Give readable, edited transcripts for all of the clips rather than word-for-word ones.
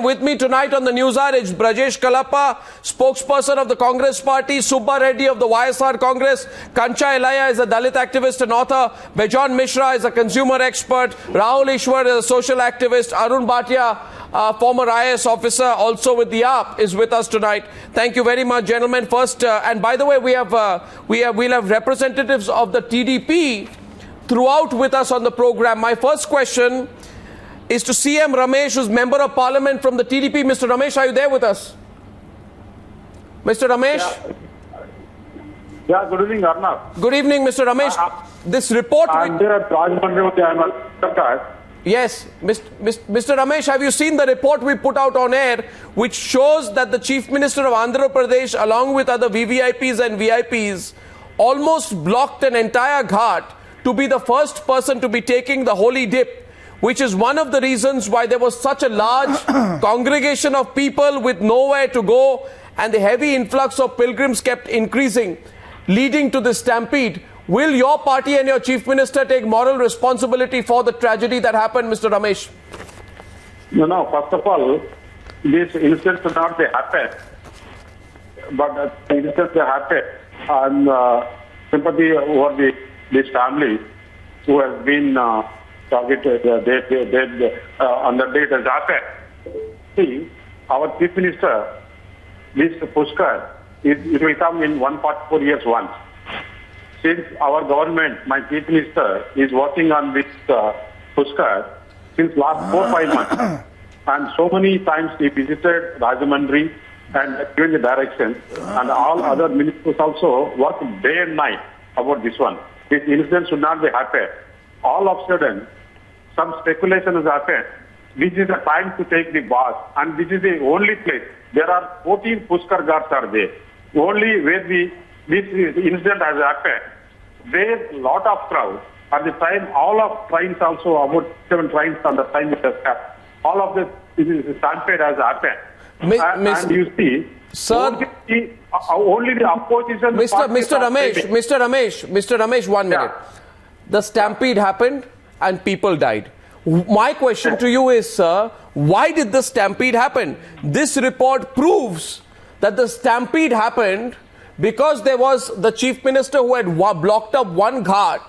with me tonight on the News Hour is Brajesh Kalappa, spokesperson of the Congress Party, Subba Reddy of the YSR Congress, Kancha Illiah is a Dalit activist and author, Bejon Misra is a consumer expert, Rahul Easwar is a social activist, Arun Bhatia, former IAS officer, also with the AAP, is with us tonight. Thank you very much, gentlemen. First, and by the way, we'll have representatives of the TDP throughout with us on the program. My first question is to CM Ramesh, who's Member of Parliament from the TDP. Mr. Ramesh, are you there with us? Mr. Ramesh? Yeah, good evening, Arnab. Good evening, Mr. Ramesh. This report... I'm there at Rajahmundry. Yes, Mr. Ramesh, have you seen the report we put out on air, which shows that the Chief Minister of Andhra Pradesh, along with other VVIPs and VIPs, almost blocked an entire ghat to be the first person to be taking the holy dip, which is one of the reasons why there was such a large congregation of people with nowhere to go, and the heavy influx of pilgrims kept increasing, leading to this stampede. Will your party and your Chief Minister take moral responsibility for the tragedy that happened, Mr. Ramesh? No, first of all, this incident should not be happened. But the incident happened, and sympathy over this family who has been targeted, on the date has happened. See, our Chief Minister, Mr. Pushkar, it will come in 144 years once. Since our government, my Chief Minister, is working on this Pushkar since last 4-5 months. And so many times he visited Rajahmundry and given the directions, and all other ministers also work day and night about this one. This incident should not be happened. All of a sudden, some speculation has happened. This is the time to take the boss, and this is the only place. There are 14 Pushkar Ghats are there. Only where this incident has happened, there a lot of crowd. At the time, all of trains also, about 7 trains on the time it has happened. All of this stampede has happened. And you see, sir, only the opposition... Mr. Ramesh, 1 minute. The stampede happened and people died. My question to you is, sir, why did the stampede happen? This report proves that the stampede happened because there was the Chief Minister who had blocked up one ghat,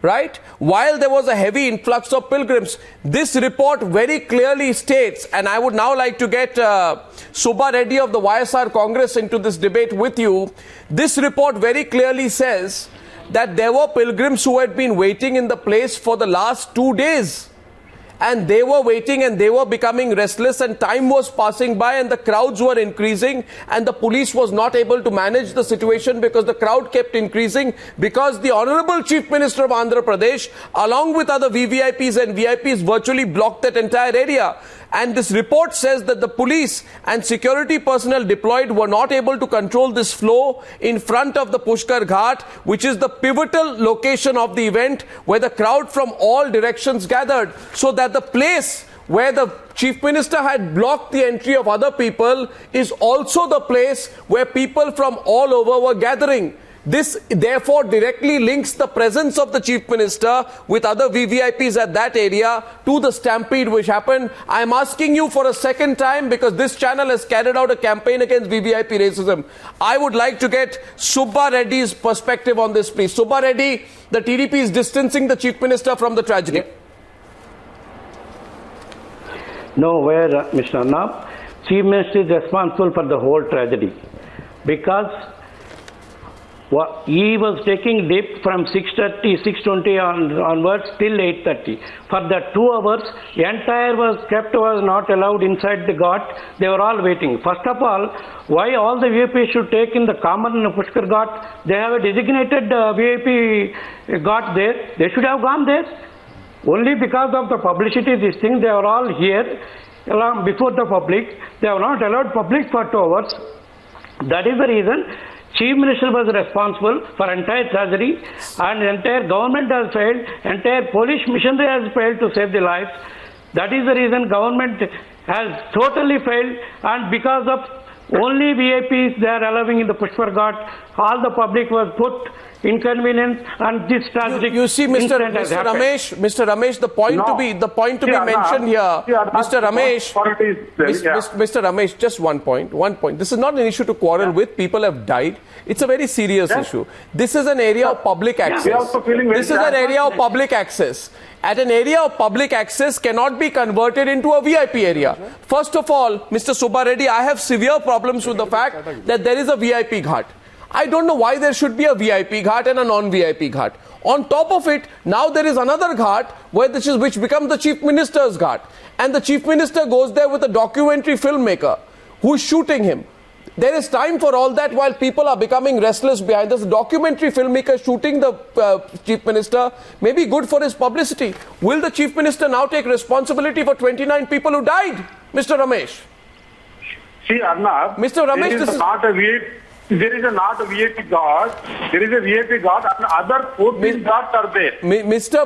right? While there was a heavy influx of pilgrims. This report very clearly states, and I would now like to get Subba Reddy of the YSR Congress into this debate with you. This report very clearly says that there were pilgrims who had been waiting in the place for the last 2 days. And they were waiting and they were becoming restless, and time was passing by and the crowds were increasing, and the police was not able to manage the situation because the crowd kept increasing, because the Honorable Chief Minister of Andhra Pradesh, along with other VVIPs and VIPs, virtually blocked that entire area. And this report says that the police and security personnel deployed were not able to control this flow in front of the Pushkar Ghat, which is the pivotal location of the event, where the crowd from all directions gathered. So that the place where the Chief Minister had blocked the entry of other people is also the place where people from all over were gathering. This therefore directly links the presence of the Chief Minister with other VVIPs at that area to the stampede which happened. I am asking you for a second time, because this channel has carried out a campaign against VVIP racism. I would like to get Subba Reddy's perspective on this, please. Subba Reddy, the TDP is distancing the Chief Minister from the tragedy. Nowhere, Mr. Arnab. Chief Minister is responsible for the whole tragedy, because he was taking dip from 6:30, 6:20 onwards till 8:30. For the 2 hours, the entire was not allowed inside the ghat. They were all waiting. First of all, why all the VIPs should take in the common Pushkar Ghat? They have a designated VIP ghat there. They should have gone there. Only because of the publicity, these things, they are all here along before the public. They have not allowed public for 2 hours. That is the reason Chief Minister was responsible for entire tragedy, and entire government has failed, entire police machinery has failed to save the lives. That is the reason government has totally failed, and because of only VIPs they are allowing in the Pushkar Ghat, all the public was put inconvenience and this tragic You see, Mr. Ramesh, the point to be mentioned here, Mr. Ramesh, just one point. This is not an issue to quarrel with. People have died. It's a very serious issue. This is an area of public access. This is an area of public access. At an area of public access cannot be converted into a VIP area. First of all, Mr. Subba Reddy, I have severe problems with the fact that there is a VIP ghat. I don't know why there should be a VIP ghat and a non-VIP ghat. On top of it, now there is another ghat which becomes the Chief Minister's ghat. And the Chief Minister goes there with a documentary filmmaker who is shooting him. There is time for all that while people are becoming restless behind this. Documentary filmmaker shooting the Chief Minister may be good for his publicity. Will the Chief Minister now take responsibility for 29 people who died, Mr. Ramesh? See, Arnab, Mr. Ramesh, this is not a VIP. There is not a VIP guard. There is a VIP guard and other 14 guards are there. Mr.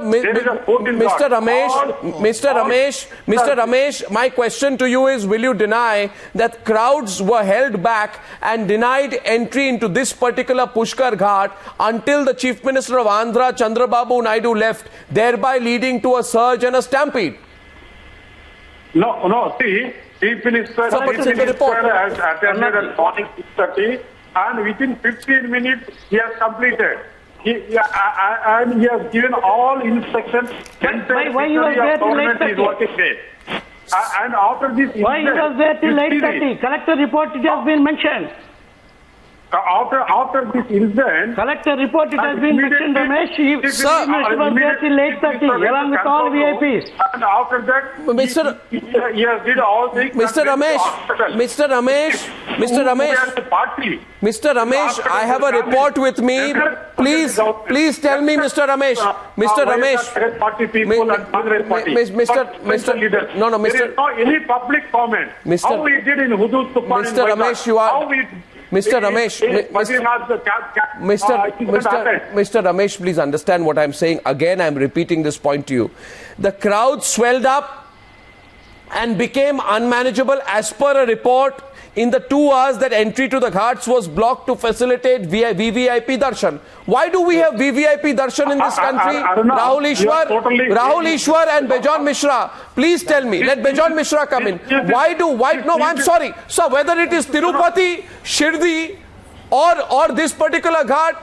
Ramesh, my question to you is, will you deny that crowds were held back and denied entry into this particular Pushkar Ghat until the Chief Minister of Andhra, Chandrababu Naidu, left, thereby leading to a surge and a stampede? No, see, Chief Minister has attended at morning 6:30. And within 15 minutes, he has completed. And he has given all instructions. Why he was there till 8:30? And after this incident, why he was there till 8:30? Collector report, it has been mentioned. After this incident, collector report, it has been mentioned, Ramesh. He was there till 8:30 along with all VIPs. And after that, he has did all things. Mr. Ramesh, I have a report with me. Please tell me, Mr. Ramesh. There is no any public comment. How we did in Hudud Tufan. Mr. Ramesh, you are... Mr. Ramesh, please understand what I'm saying. Again, I'm repeating this point to you. The crowd swelled up and became unmanageable as per a report in the 2 hours that entry to the ghats was blocked to facilitate VVIP darshan. Why do we have VVIP darshan in this country? Rahul Easwar and Bejon Misra. Please tell me. Let Bejon Misra come in. No, I'm sorry. So whether it is Tirupati, Shirdi, or this particular ghat,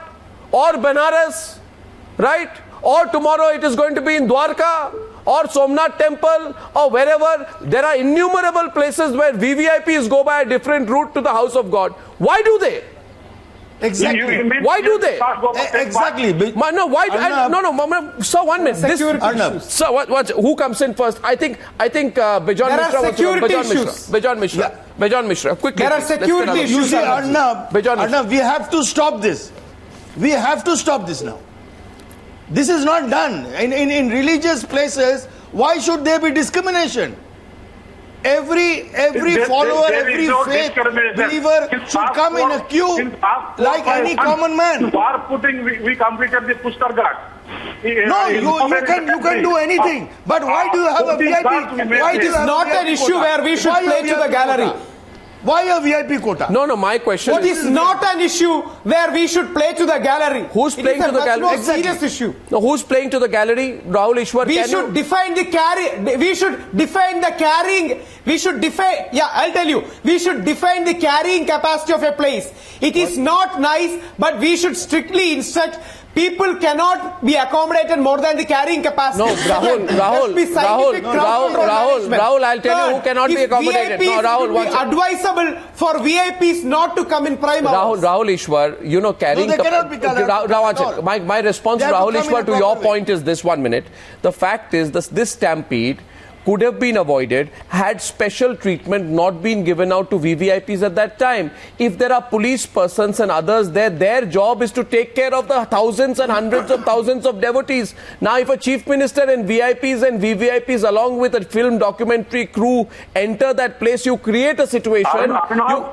or Banaras, right? Or tomorrow it is going to be in Dwarka, or Somnath temple, or wherever, there are innumerable places where VVIPs go by a different route to the house of God. Why do they? Exactly. Why do they? Exactly. No, why? So 1 minute. So who comes in first? I think Bejon Misra was Bejon Misra. Quickly. There are security issues. You see, Arnab, we have to stop this. We have to stop this now. This is not done. In religious places, why should there be discrimination? Every follower, every faith believer should come in a queue like any common man. We completed the Pushkar Ghat. No, you can do anything. But why do you have a VIP? Why it is not an issue where we should play to the gallery. Why a VIP quota? No, my question is... It is not an issue where we should play to the gallery. Who's playing to the gallery? It is a much more serious issue. No, who's playing to the gallery? Rahul Easwar, We should define the carrying... Yeah, I'll tell you. We should define the carrying capacity of a place. It is not nice, but we should strictly instruct... People cannot be accommodated more than the carrying capacity. No, Rahul, I'll tell you who cannot be accommodated. No, Rahul, it would be advisable for VIPs not to come in prime hours. Rahul Easwar, carrying... No, they cannot be my response to Rahul Easwar to your point is this, 1 minute. The fact is this stampede could have been avoided had special treatment not been given out to VVIPs at that time. If there are police persons and others there, their job is to take care of the thousands and hundreds of thousands of devotees. Now, if a chief minister and VIPs and VVIPs along with a film documentary crew enter that place, you create a situation.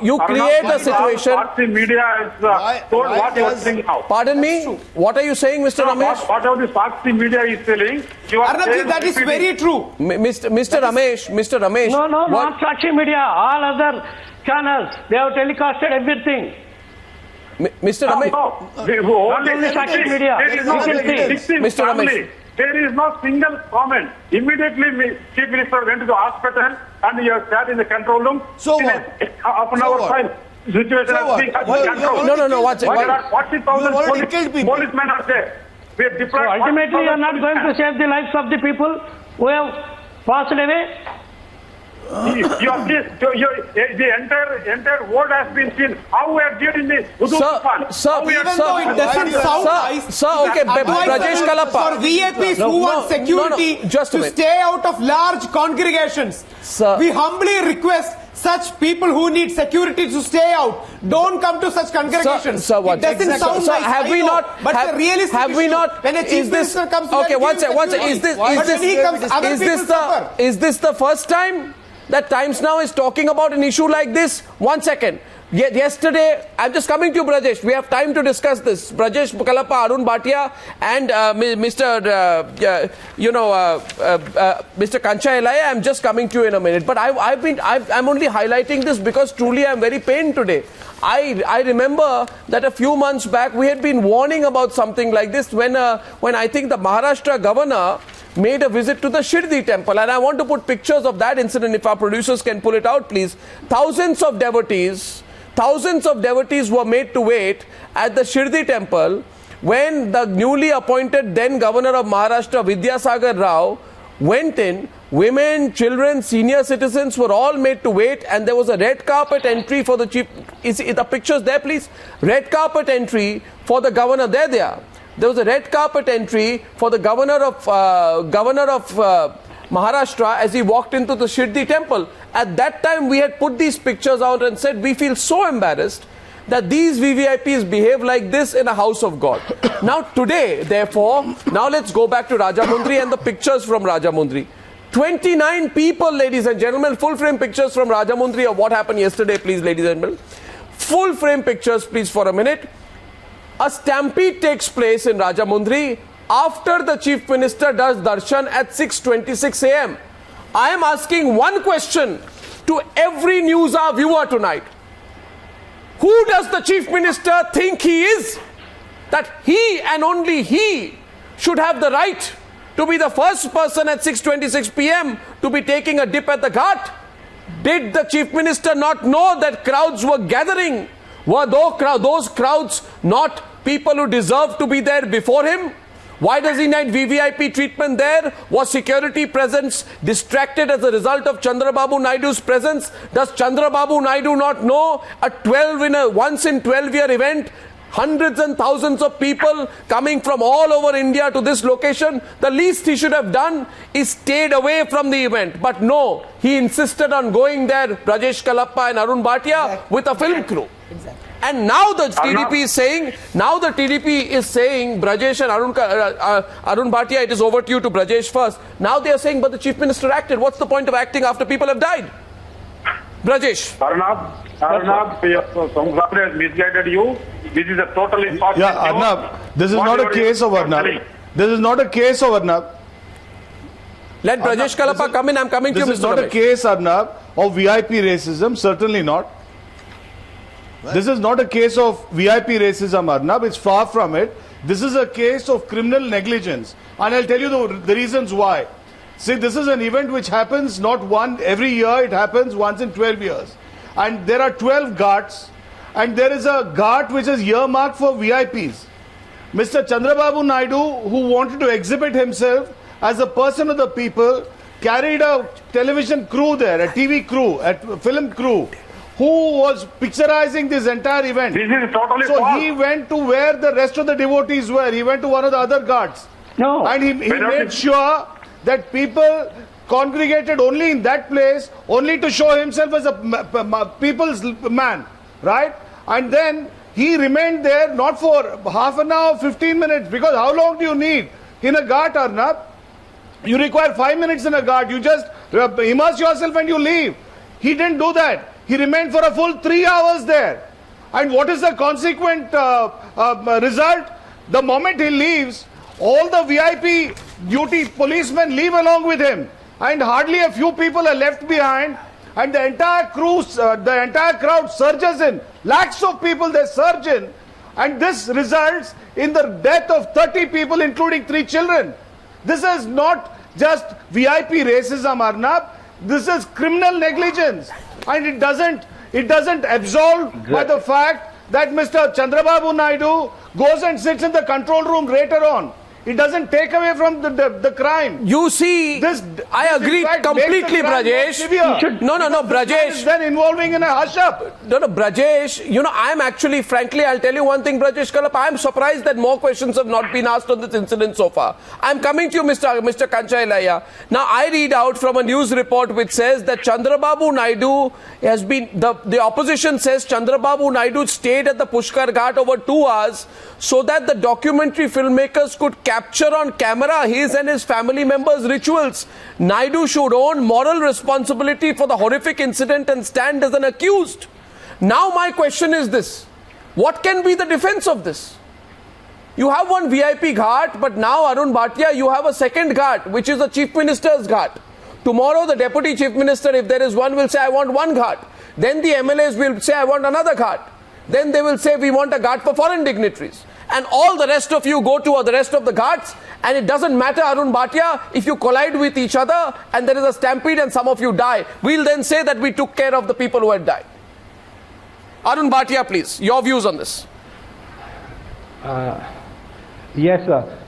You create a situation. Pardon me? What are you saying, Mr. Ramesh? Whatever the Sakshi media is telling, Arnab, that is very true. Mr. Ramesh. No, not Sakshi media. All other channels, they have telecasted everything. Mr. Ramesh. Mr. Ramesh. There is no single comment. Immediately, Chief Minister went to the hospital and he has sat in the control room. So what? Half an hour time. Situation so has been No. Watch it. 40,000 policemen are there. We have deployed. So ultimately, you are not going to save the lives of the people who have passed away. The entire world has been seen. How we are dealing with Even though it doesn't sound nice, okay, Brajesh Kalappa. for VIPs who want security to stay out of large congregations, we humbly request such people who need security to stay out. Don't come to such congregations. Sir, it doesn't sound nice. Have we not? But the realistic have we not? When a chief minister comes to Is this the first time that Times Now is talking about an issue like this? 1 second. Yesterday, I'm just coming to you, Brajesh. We have time to discuss this. Brajesh Kalappa, Arun Bhatia, and Mr. Kancha Illiah. I'm just coming to you in a minute. But I'm only highlighting this because truly I'm very pained today. I remember that a few months back we had been warning about something like this when I think the Maharashtra governor made a visit to the Shirdi temple, and I want to put pictures of that incident if our producers can pull it out, please. Thousands of devotees were made to wait at the Shirdi temple when the newly appointed then governor of Maharashtra, Vidyasagar Rao, went in. Women, children, senior citizens were all made to wait, and there was a red carpet entry for the chief. Is the pictures there, please? Red carpet entry for the governor. There was a red carpet entry for the governor of Maharashtra as he walked into the Shirdi temple. At that time, we had put these pictures out and said we feel so embarrassed that these VVIPs behave like this in a house of God. Now today, therefore, now let's go back to Rajahmundry and the pictures from Rajahmundry. 29 people, ladies and gentlemen, full frame pictures from Rajahmundry of what happened yesterday, please, ladies and gentlemen. Full frame pictures, please, for a minute. A stampede takes place in Rajahmundry after the Chief Minister does darshan at 6:26 a.m. I am asking one question to every Newshour viewer tonight. Who does the Chief Minister think he is? That he and only he should have the right to be the first person at 6:26 p.m. to be taking a dip at the ghat? Did the Chief Minister not know that crowds were gathering? Were those crowds not people who deserve to be there before him? Why does he need VVIP treatment there? Was security presence distracted as a result of Chandrababu Naidu's presence? Does Chandrababu Naidu not know a once in 12-year event? Hundreds and thousands of people coming from all over India to this location. The least he should have done is stayed away from the event. But no, he insisted on going there, Brajesh Kalappa and Arun Bhatia, with a film crew. Exactly. And now the TDP is saying, Brajesh and Arun Bhatia, it is over to you to Brajesh first. Now they are saying, but the Chief Minister acted. What's the point of acting after people have died? Brajesh. Arnab, somebody has misguided you. This is a totally false. Yeah, Arnab, this is not a case of Arnab. This is not a case of Arnab. Let Brajesh Kalappa come in. I'm coming to you, Mr. This is not a case, Arnab, of VIP racism. Certainly not. What? This is not a case of VIP racism, Arnab. It's far from it. This is a case of criminal negligence. And I'll tell you the reasons why. See, this is an event which happens not every year. It happens once in 12 years. And there are 12 ghats. And there is a ghat which is earmarked for VIPs. Mr. Chandrababu Naidu, who wanted to exhibit himself as a person of the people, carried a television crew there, a TV crew, a film crew, who was picturizing this entire event. This is totally so false. He went to where the rest of the devotees were. He went to one of the other ghats. No. And he made sure that people congregated only in that place, only to show himself as a people's man. Right? And then he remained there not for half an hour, 15 minutes, because how long do you need in a ghat, Arnab? You require 5 minutes in a ghat. You just immerse yourself and you leave. He didn't do that. He remained for a full 3 hours there. And what is the consequent result? The moment he leaves, all the VIP duty policemen leave along with him. And hardly a few people are left behind. And the entire crew, the entire crowd surges in. Lakhs of people, they surge in. And this results in the death of 30 people, including 3 children. This is not just VIP racism, Arnab. This is criminal negligence. And it doesn't absolve by the fact that Mr. Chandrababu Naidu goes and sits in the control room later on. It doesn't take away from the crime. You see, I agree completely, Brajesh. No, Brajesh. Then involving in a hush-up. No, Brajesh, I'm actually, frankly, I'll tell you one thing, Brajesh Kalap, I'm surprised that more questions have not been asked on this incident so far. I'm coming to you, Mr. Kancha Illiah. Now, I read out from a news report which says that Chandrababu Naidu has been, the opposition says Chandrababu Naidu stayed at the Pushkar Ghat over 2 hours so that the documentary filmmakers could capture on camera his and his family members' rituals. Naidu should own moral responsibility for the horrific incident and stand as an accused. Now my question is this. What can be the defense of this? You have one VIP ghat, but now Arun Bhatia, you have a second ghat, which is the Chief Minister's ghat. Tomorrow the Deputy Chief Minister, if there is one, will say, I want one ghat. Then the MLAs will say, I want another ghat. Then they will say, we want a ghat for foreign dignitaries. And all the rest of you go to the rest of the ghats, and it doesn't matter, Arun Bhatia, if you collide with each other and there is a stampede and some of you die, we'll then say that we took care of the people who had died. Arun Bhatia, please, your views on this. Yes, sir.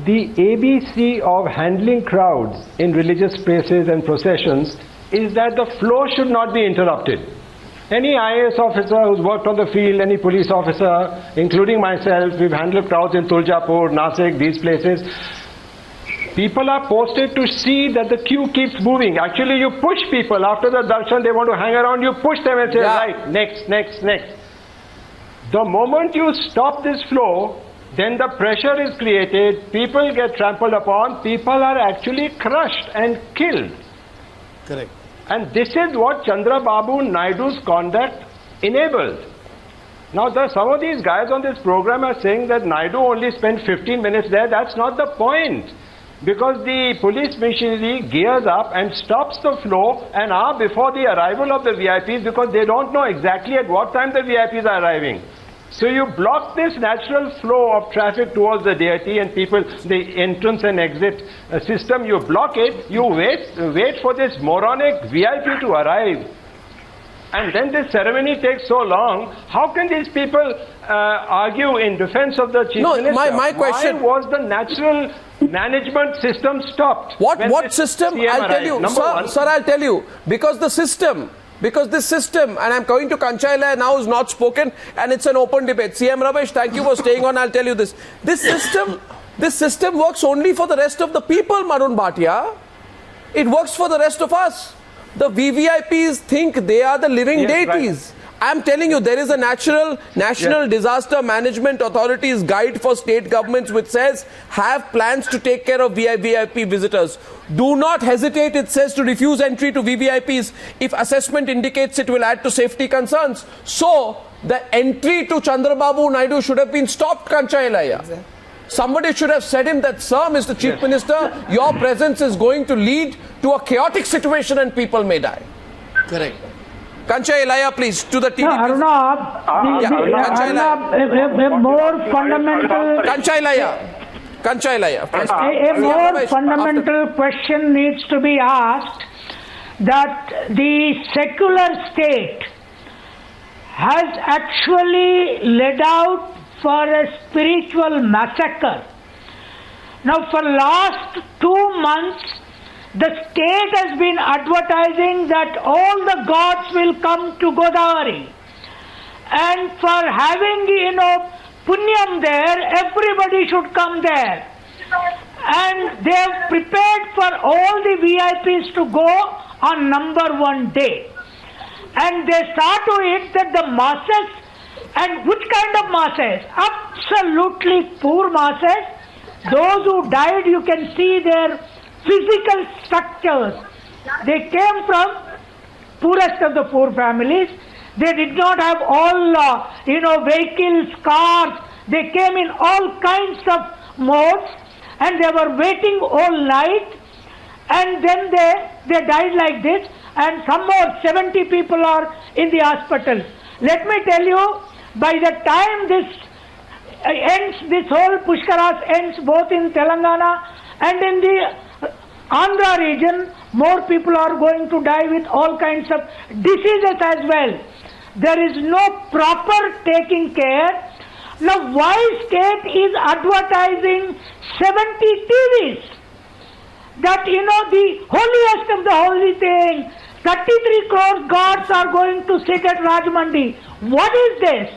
The ABC of handling crowds in religious places and processions is that the flow should not be interrupted. Any IAS officer who's worked on the field, any police officer, including myself, we've handled crowds in Tuljapur, Nasik, these places. People are posted to see that the queue keeps moving. Actually, you push people. After the darshan, they want to hang around, you push them and say, right, next. The moment you stop this flow, then the pressure is created, people get trampled upon, people are actually crushed and killed. Correct. And this is what Chandrababu Naidu's conduct enabled. Now, some of these guys on this program are saying that Naidu only spent 15 minutes there. That's not the point. Because the police machinery gears up and stops the flow an hour before the arrival of the VIPs, because they don't know exactly at what time the VIPs are arriving. So you block this natural flow of traffic towards the deity and people, the entrance and exit system, you block it, you wait for this moronic VIP to arrive. And then this ceremony takes so long. How can these people argue in defense of the Chief Minister? My question... Why was the natural management system stopped? What system? I'll tell you. Sir, I'll tell you. Because this system, and I'm going to Kancha Illiah now, is not spoken, and it's an open debate. CM Ramesh, thank you for staying on. I'll tell you this. This system works only for the rest of the people, Arun Bhatia. It works for the rest of us. The VVIPs think they are the living deities. Right. I'm telling you, there is a National Disaster Management Authority's guide for state governments which says, have plans to take care of VVIP visitors. Do not hesitate, it says, to refuse entry to VVIPs if assessment indicates it will add to safety concerns. So, the entry to Chandrababu Naidu should have been stopped, Kancha Illiah. Exactly. Somebody should have said him that, sir, Mr. Chief Minister, your presence is going to lead to a chaotic situation and people may die. Correct. Kancha Illiah, please, to the TV. Arnab, a more fundamental... Kancha Illiah. A more fundamental question needs to be asked, that the secular state has actually led out for a spiritual massacre. Now, for last 2 months, the state has been advertising that all the gods will come to Godavari. And for having, punyam there, everybody should come there. And they have prepared for all the VIPs to go on number 1 day. And they saw to it that the masses, and which kind of masses? Absolutely poor masses. Those who died, you can see their physical structures. They came from poorest of the poor families. They did not have all, vehicles, cars. They came in all kinds of modes, and they were waiting all night, and then they died like this, and some more 70 people are in the hospital. Let me tell you, by the time this ends, this whole Pushkaras ends both in Telangana and in the Andhra region. More people are going to die with all kinds of diseases as well. There is no proper taking care. Now, why state is advertising 70 TVs? That, the holiest of the holy thing, 33 crore gods are going to sit at Rajahmundry. What is this?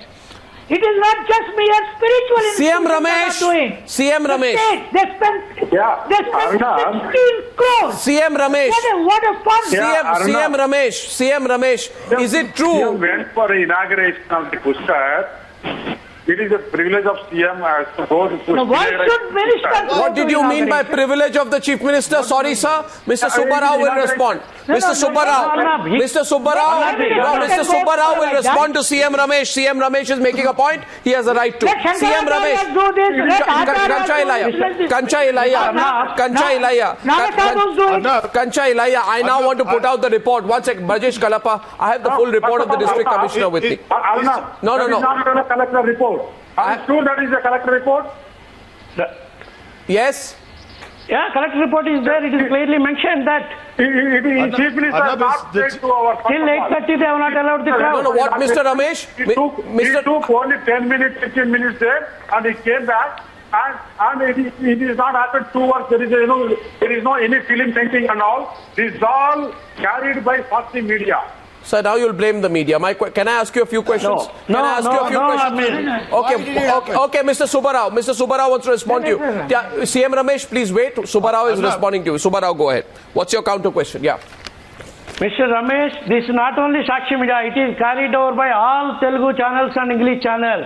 It is not just mere spiritual CM Ramesh. CM Ramesh. They spent 16 crores. CM Ramesh. What a fun. CM Ramesh. Is it true? CM went for the inauguration of the Pushkar. It is a privilege of CM as to go to Pushkar. Why should minister? What did you mean by privilege of the Chief Minister? Sorry, sir. Mr. Subba Rao will respond. Mr. Subba Rao will respond to CM Ramesh. CM Ramesh is making a point. He has a right to. CM Ramesh. Kancha Illiah. I now want to put out the report. One second. Brajesh Kalapa. I have the full report of the district commissioner with me. No. That is not a collector report. I'm sure that is a collector report. Yes. Yeah, collector report is there. It is clearly mentioned that Chief Minister has not paid to our... till 8:30 they have not allowed the crowd. No, what, Mr. Ramesh? He took only 10 minutes, 15 minutes there, and he came back, and it is not happened 2 hours. There is no any film thinking and all. This is all carried by Foxy media. Sir, now you'll blame the media. Can I ask you a few questions? Okay, Mr. Subba Rao. Mr. Subba Rao wants to respond to you. Yeah, CM Ramesh, please wait. Subba Rao is responding to you. Subba Rao, go ahead. What's your counter question? Yeah. Mr. Ramesh, this is not only Sakshi Media, it is carried over by all Telugu channels and English channels.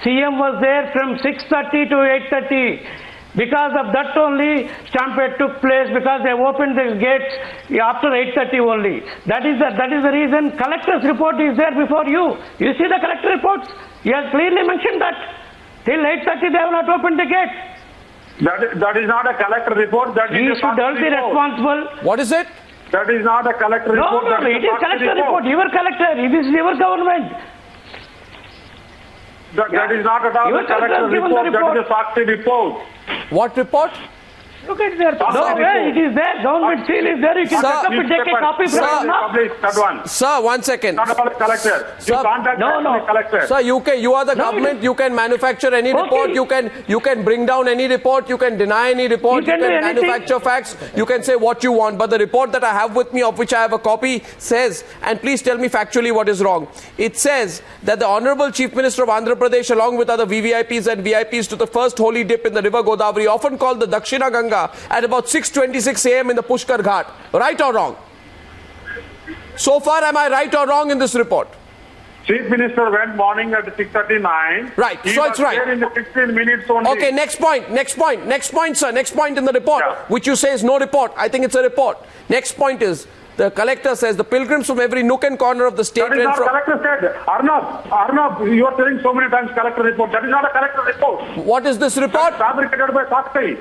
CM was there from 6:30 to 8:30. Because of that only stampede took place, because they opened the gates after 8:30 only. That is the reason. Collector's report is there before you. You see the collector reports? He has clearly mentioned that. Till 8:30 they have not opened the gate. That is not a collector report. That he is should not be responsible. What is it? That is not a collector report. No, it is collector report. Your collector. This is your government. That is not at all a collector report. That is a Sakshi report. What report? Look at their it is there. Government seal is there. You can take a copy from Arnab. Sir, 1 second. Not about the collector. You contact the collector. Sir, you are the government. You can manufacture any report. You can bring down any report. You can deny any report. You can manufacture facts. You can say what you want. But the report that I have with me, of which I have a copy, says, and please tell me factually what is wrong. It says that the Honorable Chief Minister of Andhra Pradesh, along with other VVIPs and VIPs, to the first holy dip in the river Godavari, often called the Dakshina Ganga, at about 6:26 a.m. in the Pushkar Ghat. Right or wrong? So far, am I right or wrong in this report? Chief Minister went morning at 6:39. Right, so it's right. There in the 15 minutes only. Okay, next point, sir. Next point in the report, which you say is no report. I think it's a report. Next point is, the collector says the pilgrims from every nook and corner of the state... That is not collector said. Arnab, you are telling so many times collector report. That is not a collector report. What is this report? Fabricated by Sakshi.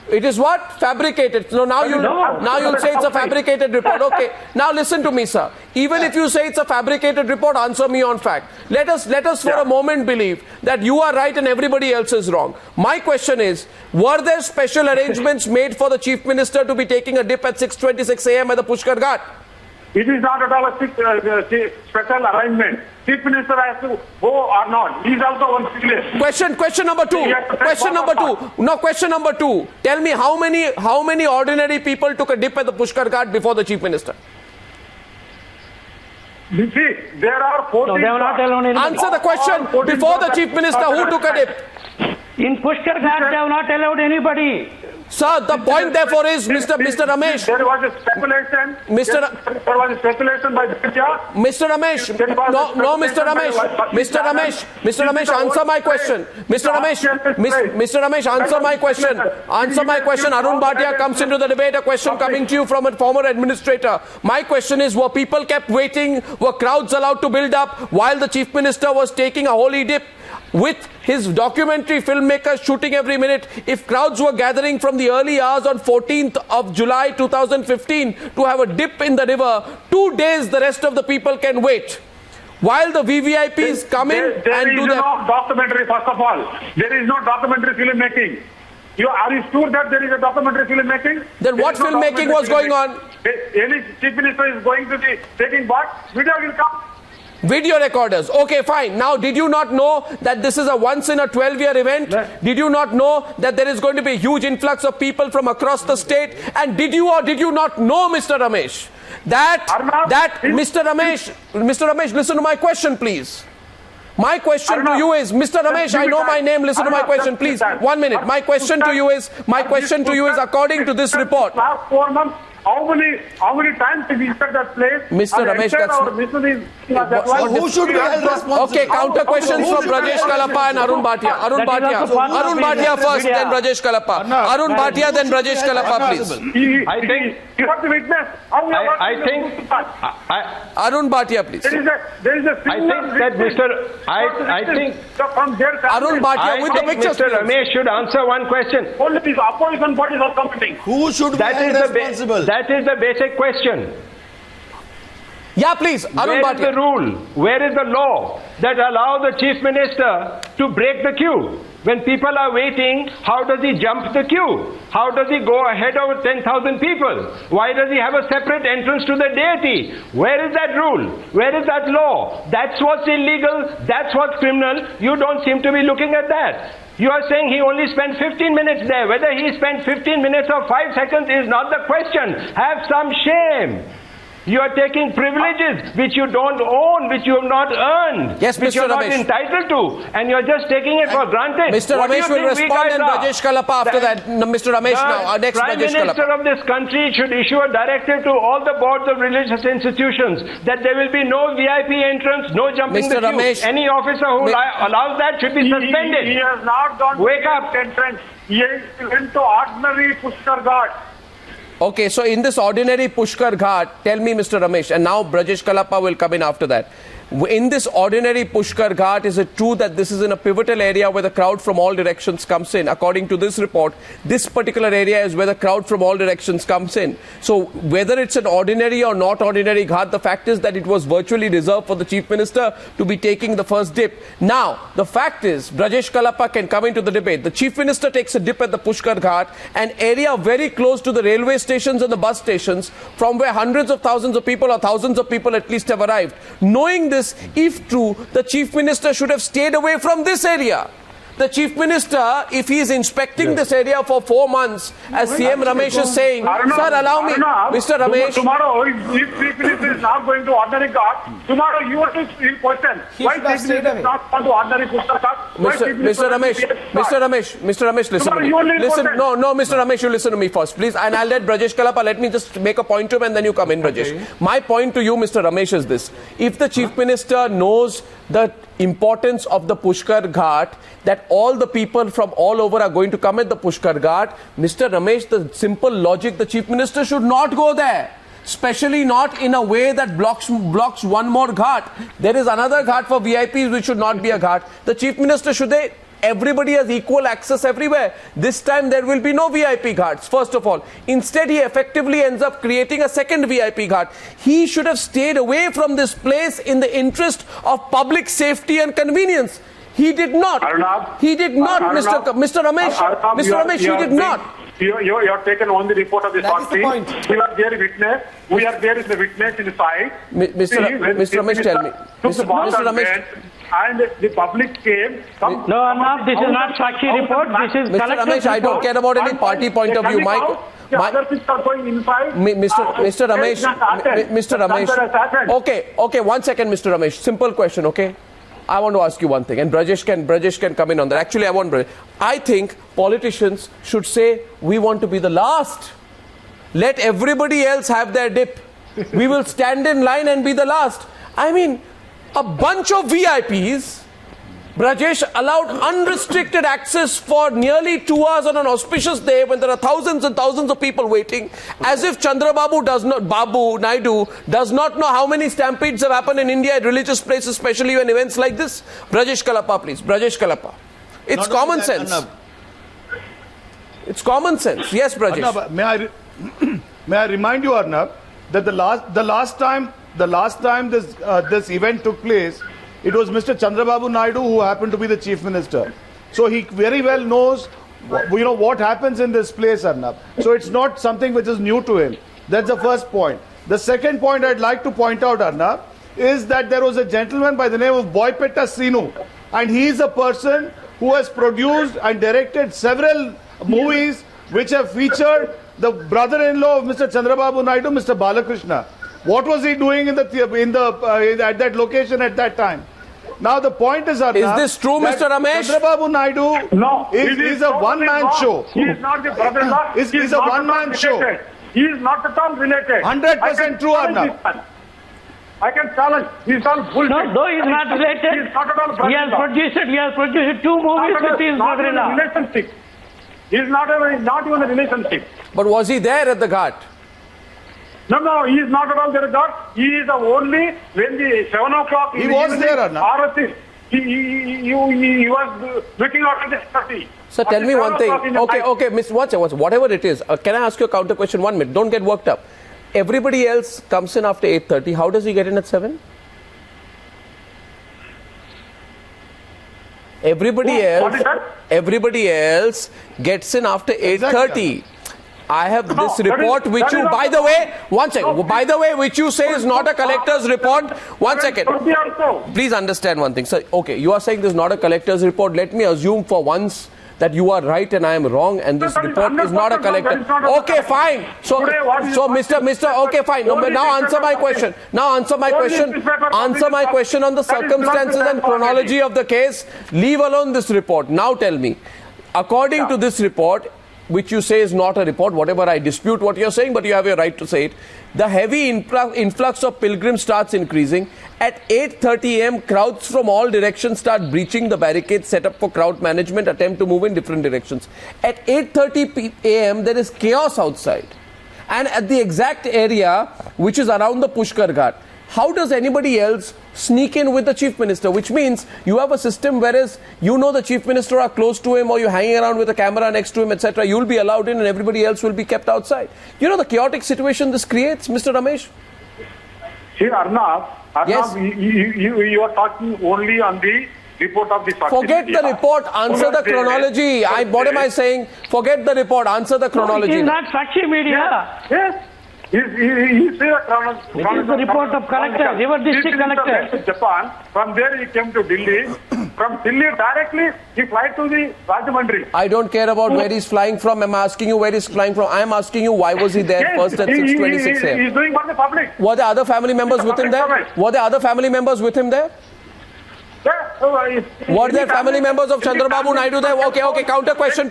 It is what? Fabricated. So now you'll say it's a fabricated report. Okay. Now listen to me, sir. Even if you say it's a fabricated report, answer me on fact. Let us for a moment believe that you are right and everybody else is wrong. My question is, were there special arrangements made for the Chief Minister to be taking a dip at 6:26 a.m. at the Pushkar Ghat? It is not at all a special arrangement. Chief Minister has to go or not. He is also one privilege. Question number two. Question number two. Tell me how many ordinary people took a dip at the Pushkar Ghat before the Chief Minister? You see, there are 14. No, they were not alone. Answer the question. Before the Chief Minister, who took a dip? In Pushkar Ghat, they have not allowed anybody. Sir, the point therefore is, Mr. Ramesh. There was a speculation. There was a speculation by Bhatia. Mr. Ramesh. No, Mr. Ramesh. Mr. Ramesh, answer my question. Mr. Ramesh, answer my question. Answer my question. Arun Bhatia comes into the debate. A question coming to you from a former administrator. My question is, were people kept waiting? Were crowds allowed to build up while the Chief Minister was taking a holy dip? With his documentary filmmakers shooting every minute, if crowds were gathering from the early hours on 14th of July 2015 to have a dip in the river, 2 days the rest of the people can wait. while the VVIPs come in and do There is no documentary, first of all. There is no documentary filmmaking. Are you sure that there is a documentary filmmaking? Then what filmmaking was going on? Any chief minister is going to be taking part, video will come. Video recorders. Okay, fine. Now, did you not know that this is a once in a 12-year event? Did you not know that there is going to be a huge influx of people from across the state? And did you or did you not know, Mr. Ramesh, Mr. Ramesh, listen to my question, please. My question to you is, Mr. Ramesh, I know my name, listen to my question, please. 1 minute. My question to you is, according to this report. Last 4 months, how many times have you visited that place? Mr. Ramesh, who should be held responsible? Okay, counter questions from Brajesh Kalappa and Arun Bhatia. Arun Bhatia first, then Brajesh Kalappa. Arun Bhatia, then Brajesh Kalappa, please. I think you have to witness. Arun Bhatia, please. There is a I think from there. Arun Bhatia with the pictures. Mr. Ramesh should answer one question. Only these opposition parties are competing. Who should be held responsible? That is the basic question. Yeah, please, Arun Bhatia. Where is the rule? Where is the law that allows the chief minister to break the queue? When people are waiting, how does he jump the queue? How does he go ahead of 10,000 people? Why does he have a separate entrance to the deity? Where is that rule? Where is that law? That's what's illegal. That's what's criminal. You don't seem to be looking at that. You are saying he only spent 15 minutes there. Whether he spent 15 minutes or 5 seconds is not the question. Have some shame. You are taking privileges which you don't own, which you have not earned, yes, which you are not entitled to, and you are just taking it for granted. Mr. Ramesh will respond and Brajesh Kalappa after that. Mr. Ramesh now, our next Prime Brajesh Minister Kalappa. of this country should issue a directive to all the boards of religious institutions that there will be no VIP entrance, no jumping Mr. the queue. Ramesh, any officer who allows that should be suspended. He has not gone Wake up. entrance. He went to ordinary Pushkar Ghat. Okay, so in this ordinary Pushkar Ghat, tell me, Mr. Ramesh, and now Brajesh Kalappa will come in after that. In this ordinary Pushkar Ghat, is it true that this is in a pivotal area where the crowd from all directions comes in? According to this report, this particular area is where the crowd from all directions comes in. So whether it's an ordinary or not ordinary Ghat, the fact is that it was virtually reserved for the Chief Minister to be taking the first dip. Now, the fact is, Brajesh Kalappa can come into the debate. The Chief Minister takes a dip at the Pushkar Ghat, an area very close to the railway stations and the bus stations, from where hundreds of thousands of people or thousands of people at least have arrived. Knowing this, if true, the Chief Minister should have stayed away from this area. The Chief Minister, if he is inspecting this area for 4 months, as CM Ramesh is saying, sir, allow me, Mr. Ramesh. Tomorrow, if Chief Minister is not going to ordinary Ghat, tomorrow you will question. Why Chief Minister is not going to ordinary Pushkar Ghat? Mr. Ramesh, listen to me. Mr. Ramesh, you listen to me first, please. And I'll let Brajesh Kalappa, let me just make a point to him and then you come in, Brajesh. My point to you, Mr. Ramesh, is this. If the Chief Minister knows the importance of the Pushkar Ghat, that all the people from all over are going to come at the Pushkar Ghat, Mr. Ramesh, the simple logic, the Chief Minister should not go there. Especially not in a way that blocks one more Ghat. There is another Ghat for VIPs which should not be a Ghat. The Chief Minister everybody has equal access everywhere. This time there will be no VIP Ghats, first of all. Instead, he effectively ends up creating a second VIP Ghat. He should have stayed away from this place in the interest of public safety and convenience. He did not. Arnab, he did not, Arnab, Mr. Ramesh. Arnab, Mr. Ramesh, he did not. You have taken on the report of the party. We are there witness. We are there as the witness inside. Mr. Ramesh, tell me. Mr. Ramesh. And the public came. No, Arnab, this is not Sakshi report. This is Mr. Ramesh, I don't care about any party point of view. Other things are going inside. Mr. Ramesh. Okay, 1 second, Mr. Ramesh. Simple question, okay? I want to ask you one thing, and Brajesh can come in on that. Actually, I think politicians should say, we want to be the last. Let everybody else have their dip. We will stand in line and be the last. I mean, a bunch of VIPs, Brajesh allowed unrestricted access for nearly 2 hours on an auspicious day when there are thousands and thousands of people waiting, as if Chandrababu Naidu does not know how many stampedes have happened in India at religious places, especially when events like this. Brajesh Kalappa, please. Brajesh Kalappa. It's common sense. It's common sense. Yes, Brajesh. Arnab, may I remind you, Arnab, that the last time the last time this event took place, it was Mr. Chandrababu Naidu who happened to be the Chief Minister. So he very well knows, what happens in this place, Arnab. So it's not something which is new to him. That's the first point. The second point I'd like to point out, Arnab, is that there was a gentleman by the name of Boypetta Sinu, and he is a person who has produced and directed several movies which have featured the brother-in-law of Mr. Chandrababu Naidu, Mr. Balakrishna. What was he doing at that location at that time? Now the point is, Arnab, is this true, Mr. Ramesh? Chandrababu Naidu is a one-man show. He is not the brother-in-law. Is a one-man show. He is not at all related. 100% true, Arnab. I can challenge. He is all bullshit. No, he is not related. He is not at all He has produced 2 movies with his brother-in-law. Relationship. He is not even a relationship. But was he there at the Ghat? No, he is not at all there. He is only when the 7 o'clock. He was there, Arnab. He was looking out at the party. Sir, tell me one thing. Okay, Mr. Whatever it is, can I ask you a counter question? 1 minute. Don't get worked up. Everybody else comes in after 8:30. How does he get in at 7? Everybody else gets in after 8:30. I have this report which you, by the way, which you say is not a collector's report. 1 second. Please understand one thing. Sir, okay, you are saying this is not a collector's report. Let me assume for once that you are right and I am wrong and this report is not a collector. Okay, fine. So Mr. Okay, fine. No, but now answer my question. Answer my question on the circumstances and chronology of the case. Leave alone this report. Now tell me, according to this report, which you say is not a report, whatever, I dispute what you're saying, but you have your right to say it. The heavy influx of pilgrims starts increasing. At 8:30 a.m., crowds from all directions start breaching the barricades set up for crowd management, attempt to move in different directions. At 8:30 a.m., there is chaos outside. And at the exact area, which is around the Pushkar Ghat, how does anybody else sneak in with the Chief Minister? Which means you have a system whereas the Chief Minister are close to him or you're hanging around with a camera next to him, etc. You'll be allowed in and everybody else will be kept outside. You know the chaotic situation this creates, Mr. Ramesh? See, Arnab, yes. You are talking only on the report of the Sakshi. Forget the report, answer the chronology. What am I saying? Forget the report, answer the chronology. It is not Sakshi media. Yes. He said It is the report of collector, river district collector. He went to Japan. From there he came to Delhi. From Delhi directly he flies to the Rajahmundry. I don't care about where he's flying from. I'm asking you where he's flying from. I'm asking you why was he there first at 6:26 a.m. He's doing for the public. Were there other family members with him there? Were there family members of Chandrababu Naidu there? Okay, counter question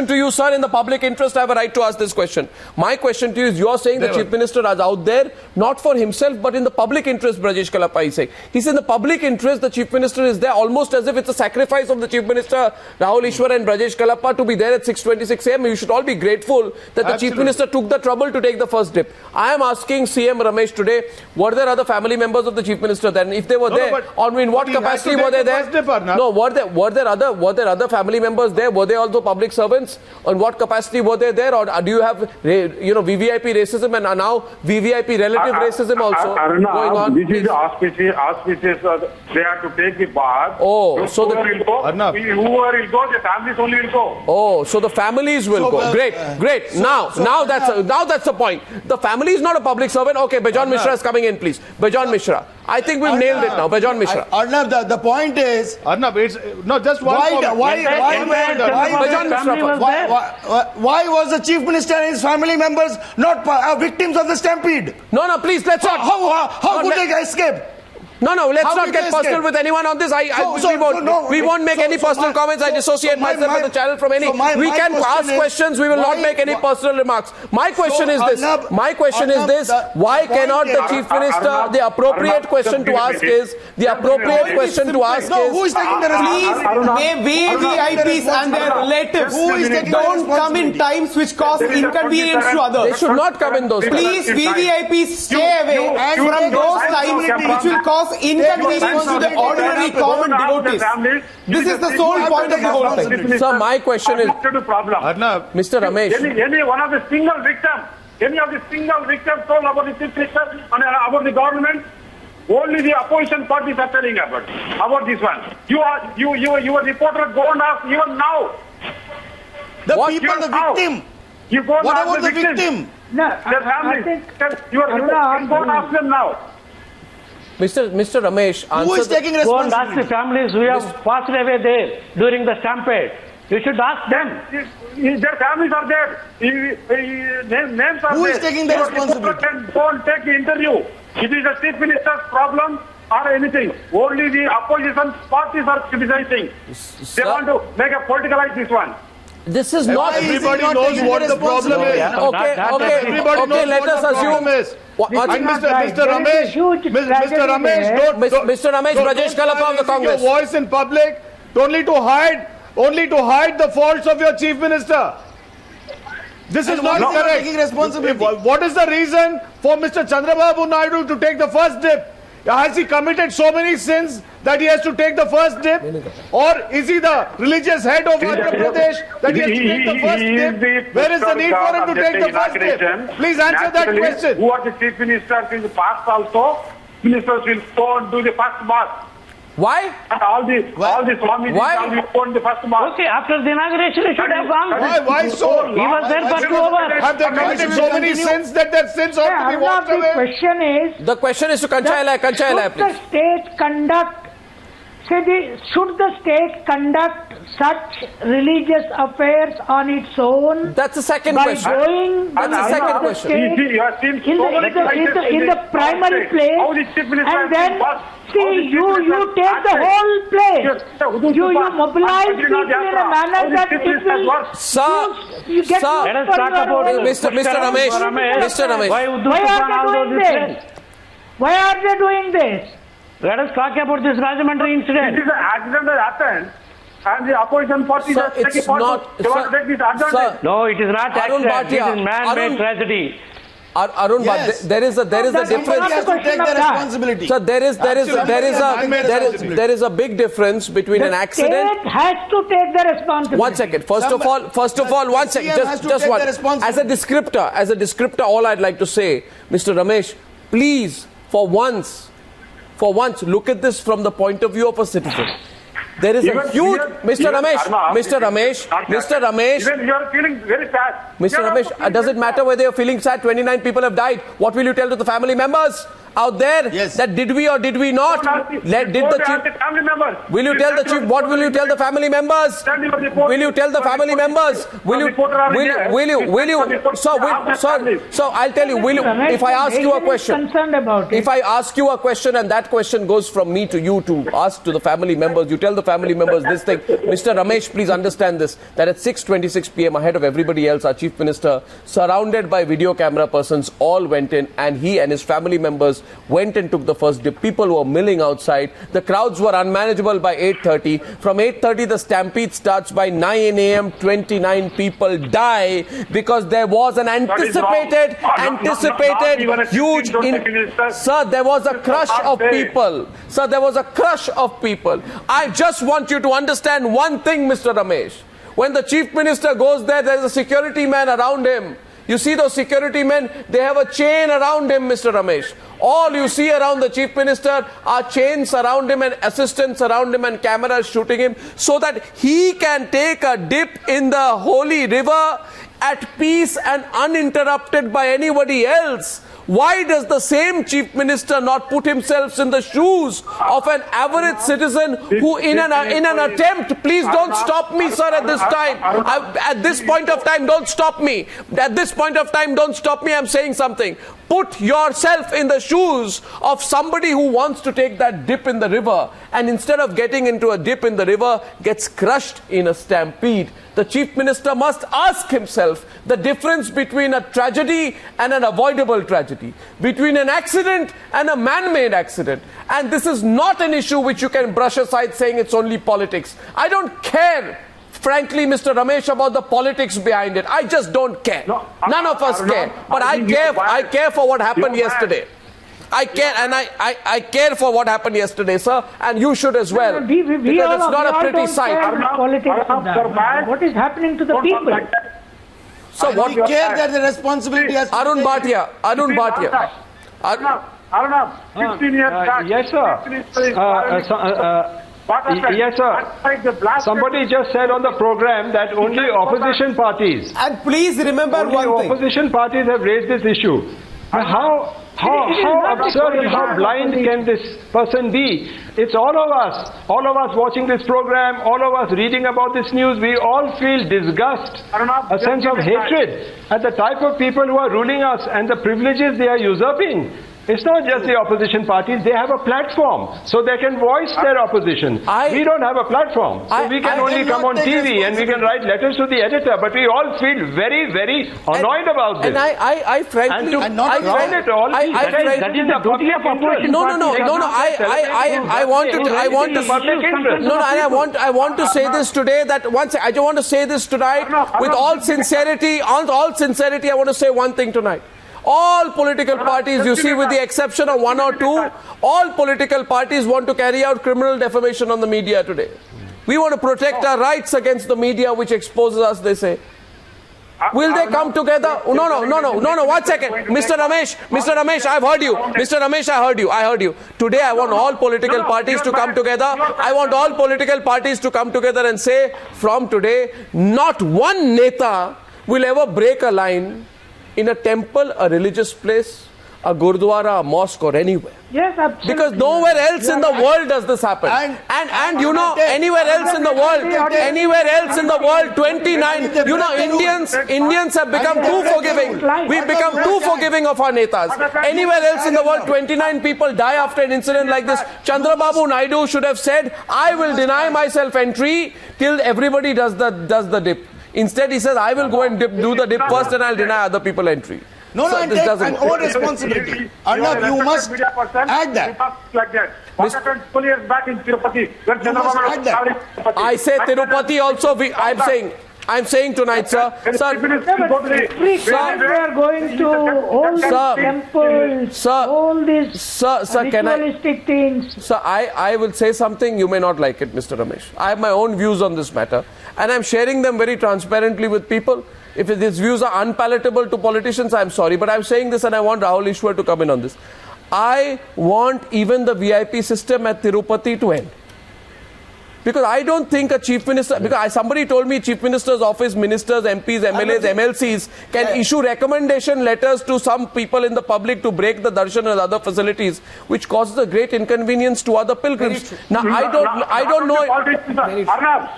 to you, sir. In the public interest, I have a right to ask this question. My question to you is, you are saying the Chief Minister is out there, not for himself, but in the public interest, Brajesh Kalappa is saying. He's in the public interest, the Chief Minister is there, almost as if it's a sacrifice of the Chief Minister, Rahul Easwar and Brajesh Kalappa, to be there at 6:26 a.m. You should all be grateful that the Chief Minister took the trouble to take the first dip. I am asking CM Ramesh today, were there other family members of the Chief Minister then? If they were in what capacity were they there? No, were there other family members there? Were they also public servants? On what capacity were they there? Or do you have VVIP racism and now VVIP relative racism also going on? This is auspicious. They have to take the bath. Oh, so whoever will go, the families only will go. Oh, so the families will go. Great. Now that's the point. The family is not a public servant. Okay, Bejon Misra is coming in, please. Bejon Misra. I think we've nailed it now. Bejon Misra. Arnab, the point is, Arnab, it's no just one. Why was the Chief Minister and his family members not victims of the stampede? No, please, let's not. How could they escape? No, let's not get personal with anyone on this. We won't make any personal comments. I dissociate myself with the channel from any. We can ask questions. We will not make any personal remarks. My question is this. Why cannot the Chief Minister, the appropriate question to ask is, who is taking the responsibility? May VVIPs and their relatives don't come in times which cause inconvenience to others. They should not come in those times. Please, VVIPs, stay away from those times which will cause inconvenience to the ordinary common devotees. This is the sole point of the whole thing. Sir, my question is, Mr. Ramesh, any one of the single victim any of the single victim told about the chief minister and about the government? Only the opposition parties are telling about this one. You are reporter go and ask even now. The people, the victim. You go and what ask about the victim? No, their family. You are go and ask them now. Mr. Ramesh, who is taking responsibility? Go and ask the families who have passed away there during the stampede. You should ask them. Their families are there. Names are who there. Is taking the responsibility? Can go and take the interview. It is the chief minister's problem or anything. Only the opposition parties are criticizing. They want to make a politicalize this one. This is not. Everybody knows what the problem is. Okay. Let us assume. Mr. Ramesh, Rajesh Kalapa of the Congress. Your voice in public only to hide the faults of your chief minister. This is not correct. Taking responsibility. What is the reason for Mr. Chandrababu Naidu to take the first dip? Has he committed so many sins that he has to take the first dip? Or is he the religious head of Andhra Pradesh that he has to take the first dip? Where is the need for him to take the first dip? Please answer that question. Who are the chief ministers in the past also? Ministers will go and do the first march. Why? And all the Swamis will go in the first march. Okay, after the inauguration, he should have gone. Why so? He was there for 2 hours. Have they committed so many sins that their sins ought to be washed away? The question is to Kancha Illiah. Kancha Illiah, please. Should the state conduct such religious affairs on its own? That's the second by question. Going That's the second question. In the primary place, and then you take the whole place. You mobilize people in a manner that it will. You get let us talk about Mr. Ramesh. Why are they doing this? Let us talk about this Rajahmundry incident. This is an accident that happened, and the opposition parties are taking part. They want to take this advantage. No, it is not Arun accident. Bhatia, It is man-made tragedy. Arun, yes. but there is a difference. He has to take the responsibility. So there is a big difference between an accident. The state has to take the responsibility. 1 second. First of all, 1 second. Just one. As a descriptor, all I'd like to say, Mr. Ramesh, please, for once, look at this from the point of view of a citizen. There is a huge... Mr. Ramesh, even you are feeling very sad. Mr. Ramesh, does it matter whether you're feeling sad? 29 people have died. What will you tell to the family members out there? Yes. That did we or did we not? Did the chief... Will you tell the chief... What will you tell the family members? Will you tell the family members? So I'll tell you, if I ask you a question... If I ask you a question and that question goes from me to you to ask to the family members, you tell the family members this thing. Mr. Ramesh, please understand this, that at 6:26 p.m. ahead of everybody else, our chief minister, surrounded by video camera persons, all went in, and he and his family members went and took the first dip. People were milling outside. The crowds were unmanageable by 8:30. From 8:30, the stampede starts. By 9 a.m., 29 people die because there was an anticipated huge... Sir, there was a crush of people. Sir, there was a crush of people. I just want you to understand one thing, Mr. Ramesh. When the chief minister goes there, there's a security man around him. You see those security men, they have a chain around him, Mr. Ramesh. All you see around the chief minister are chains around him and assistants around him and cameras shooting him so that he can take a dip in the holy river at peace and uninterrupted by anybody else. Why does the same chief minister not put himself in the shoes of an average citizen who in an attempt, please don't stop me, sir, at this time. At this point of time, don't stop me. At this point of time, don't stop me. I'm saying something. Put yourself in the shoes of somebody who wants to take that dip in the river, and instead of getting into a dip in the river, gets crushed in a stampede. The chief minister must ask himself the difference between a tragedy and an avoidable tragedy, between an accident and a man-made accident. And this is not an issue which you can brush aside saying it's only politics. I don't care, frankly, Mr. Ramesh, about the politics behind it. I just don't care. None of us care. But I care for what happened yesterday. I care, and I care for what happened yesterday, sir, and you should as well. Because it's not a pretty sight. What is happening to the people? So what we care that the responsibility has to Arun Bhatia. Arnab, 16 years back. Yes, sir. Yes, sir. Somebody just said on the program that only opposition parties. And please remember one thing. Opposition parties have raised this issue. How absurd and how blind can this person be? It's all of us watching this program, all of us reading about this news. We all feel disgust, a sense of hatred at the type of people who are ruling us and the privileges they are usurping. It's not just the opposition parties, they have a platform, so they can voice their opposition. We don't have a platform, so we can only come on TV and we can write letters to the editor, but we all feel very, very annoyed about this. And I frankly, that is the duty of opposition. I want to say this today, that once I just want to say this tonight with all sincerity, I want to say one thing tonight. All political parties, you see, with the exception of one or two, all political parties want to carry out criminal defamation on the media today. We want to protect our rights against the media which exposes us, they say. Will they come together? No, 1 second. Mr. Ramesh, I've heard you. Mr. Ramesh, I heard you. Today I want all political parties to come together. I want all political parties to come together and say, from today, not one neta will ever break a line in a temple, a religious place, a gurdwara, a mosque, or anywhere. Yes, absolutely. Because nowhere else in the world does this happen. And you know, anywhere else in the world, 29, you know, Indians have become too forgiving. We've become too forgiving of our netas. Anywhere else in the world, 29 people die after an incident like this. Chandrababu Naidu should have said, I will deny myself entry till everybody does the dip. Instead, he says, I will go and do the dip first and I'll deny other people entry. And take an own responsibility. Arnab, you must add that. What happened 2 years back in Tirupati? I say Tirupati also, I'm saying tonight, sir. We are going to all these temples, all these ritualistic things. Sir, I will say something, you may not like it, Mr. Ramesh. I have my own views on this matter, and I'm sharing them very transparently with people. If these views are unpalatable to politicians, I'm sorry, but I'm saying this and I want Rahul Easwar to come in on this. I want even the VIP system at Tirupati to end. Because I don't think a chief minister, because somebody told me chief minister's office, ministers, MPs, MLAs, MLCs can issue recommendation letters to some people in the public to break the darshan and other facilities, which causes a great inconvenience to other pilgrims. Now, I don't know.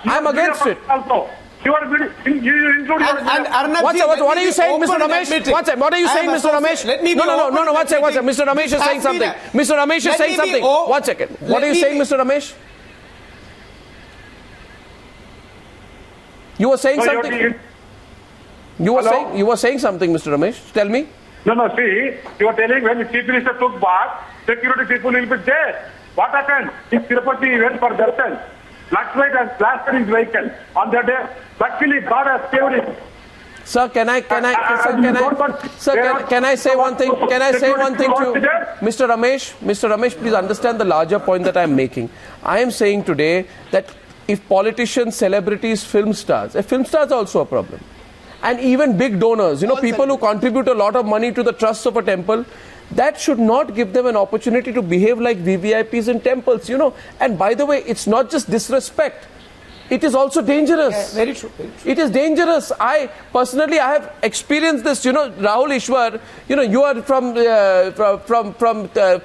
I'm against it. What are you saying, Mr. Ramesh? What are you saying, Mr. Ramesh? No, one second. Mr. Ramesh is saying something. Mr. Ramesh is saying something. 1 second. What are you saying, Mr. Ramesh? You were saying something. You were saying something, Mr. Ramesh. Tell me. No, see, you were telling when the chief minister took bath, security people will be there. What happened? In Tirupati went for darshan. Lakshmi has blasted his vehicle on that day. Luckily, God has saved him. Sir, can I say one thing? Can I say one thing to you? Mr. Ramesh, please understand the larger point that I am making. I am saying today that if politicians, celebrities, film stars are also a problem. And even big donors, people who contribute a lot of money to the trusts of a temple, that should not give them an opportunity to behave like VVIPs in temples, And by the way, it's not just disrespect. It is also dangerous. Yeah, very true. It is dangerous. I have experienced this. Rahul Easwar, you are from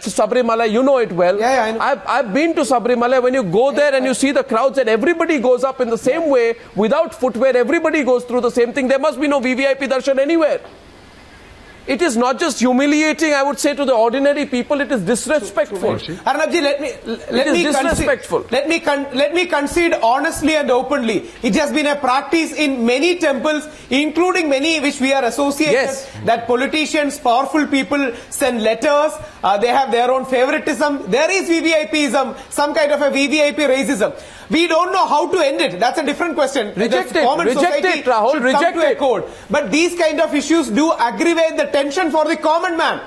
Sabrimala. You know it well. Yeah, I know. I've been to Sabrimala. When you go there and you see the crowds and everybody goes up in the same way without footwear, everybody goes through the same thing. There must be no VVIP darshan anywhere. It is not just humiliating, I would say, to the ordinary people, it is disrespectful. Arnabji, let me concede honestly and openly. It has been a practice in many temples, including many which we are associated, that politicians, powerful people send letters, they have their own favoritism. There is VVIPism, some kind of a VVIP racism. We don't know how to end it. That's a different question. Reject it, Rahul, reject it. But these kind of issues do aggravate the tension for the common man.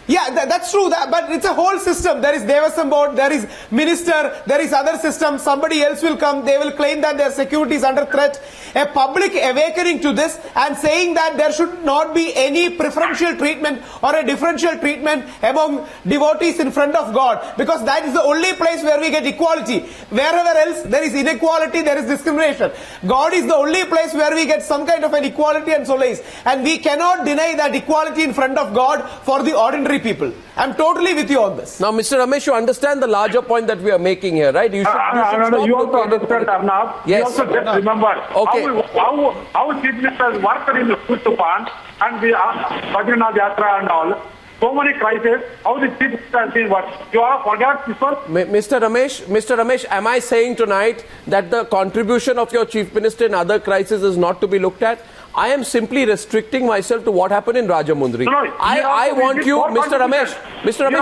Yeah, that's true, but it's a whole system. There is Devasam board, there is minister, there is other system. Somebody else will come, they will claim that their security is under threat. A public awakening to this and saying that there should not be any preferential treatment or a differential treatment among devotees in front of God, because that is the only place where we get equality. Wherever else there is inequality, there is discrimination. God is the only place where we get some kind of an equality and solace, and we cannot deny that equality in front of God for the ordinary people. I'm totally with you on this. Now, Mr. Ramesh, you understand the larger point that we are making here, right? You should you also understand, Arnab. Yes. You also just remember how Chief Minister worked in the Tufan and the Badrinath Yatra and all. So many crises, how the Chief Minister has been worked. You have forgot this one? Mr. Ramesh, am I saying tonight that the contribution of your Chief Minister in other crises is not to be looked at? I am simply restricting myself to what happened in Rajahmundry. I want you, Mr. Ramesh,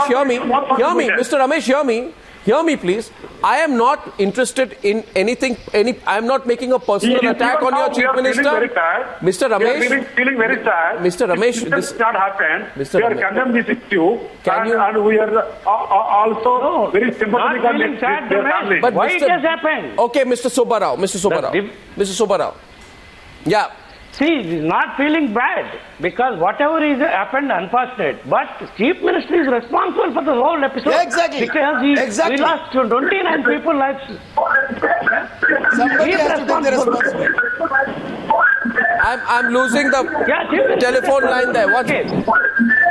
hear me. Mr. Ramesh, hear me, please. I am not interested in anything. I am not making a personal attack on your Chief Minister. Mr. Ramesh, feeling very sad. Mr. Ramesh, this has not happened. Mr. We are condemned this issue, and we are also very sympathetic on this family. But why it has happened? Okay, Mr. Subba Rao. Yeah. See, he's not feeling bad because whatever is happened unfortunate. But Chief Minister is responsible for the whole episode. Yeah, exactly. Because we lost 29 people lives. Somebody has to take the responsibility. I'm losing the telephone line there. One second.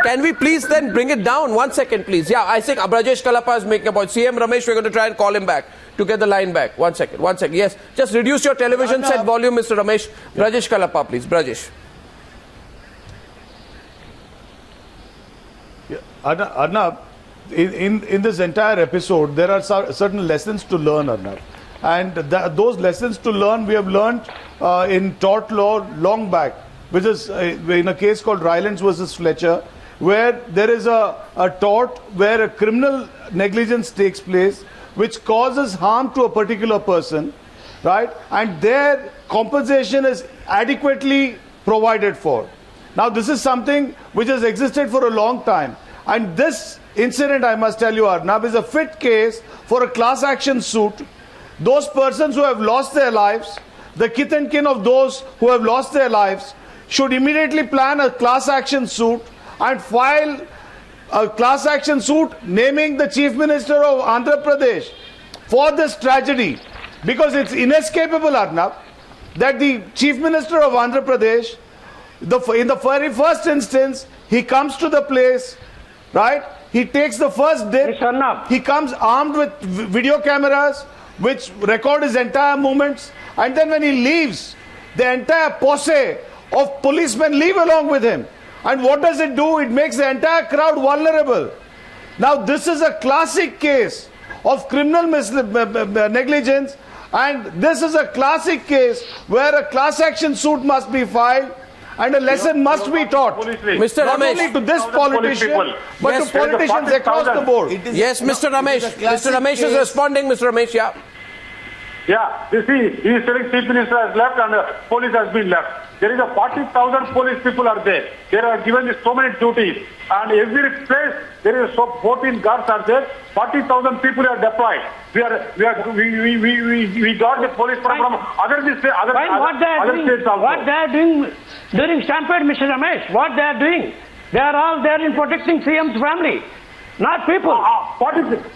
Can we please then bring it down? 1 second, please. Yeah, I think Brajesh Kalapa is making a point. CM Ramesh, we're going to try and call him back to get the line back. 1 second. Yes, just reduce your television set volume, Mr. Ramesh. Brajesh Kalapa, please. Brajesh. Yeah, Arnab, in this entire episode, there are certain lessons to learn, Arnab. And those lessons to learn, we have learned in tort law long back, which is in a case called Rylands versus Fletcher, where there is a tort where a criminal negligence takes place, which causes harm to a particular person, right? And their compensation is adequately provided for. Now, this is something which has existed for a long time. And this incident, I must tell you, Arnab, is a fit case for a class action suit. Those persons who have lost their lives, the kith and kin of those who have lost their lives, should immediately plan a class action suit and file a class action suit naming the Chief Minister of Andhra Pradesh for this tragedy. Because it's inescapable, Arnab, that the Chief Minister of Andhra Pradesh, in the very first instance, he comes to the place, right? He takes the first dip. He comes armed with video cameras which record his entire movements. And then when he leaves, the entire posse of policemen leave along with him. And what does it do? It makes the entire crowd vulnerable. Now, this is a classic case of criminal negligence, and this is a classic case where a class action suit must be filed and a lesson must be taught. Mr. Not Ramesh, only to this politician, but to politicians across the board. Yes, Mr. Ramesh. Mr. Ramesh is responding. Mr. Ramesh, yeah. Yeah, you see, he is saying Chief Minister has left and police has been left. There is a 40,000 police people are there. They are given so many duties. And every place, there is 14 guards are there. 40,000 people are deployed. We got the police from other states also. What they are doing during stampede, Mr. Ramesh, what they are doing? They are all there in protecting CM's family. Not people.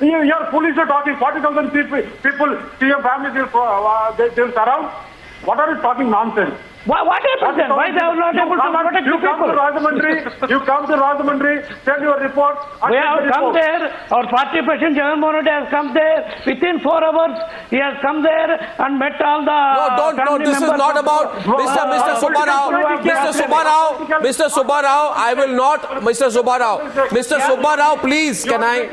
Your police are talking 40,000 people, CM families will surround. What are you talking nonsense? What happened then? Why they are not able to protect the people? You come to Rajahmundry, tell your report. We have come there, our party president Jagannathan Reddy has come there. Within 4 hours, he has come there and met all the No, this is not about Mr. Subba Rao. Mr. Subba Rao, I will not. Mr. Subba Rao, please, can I?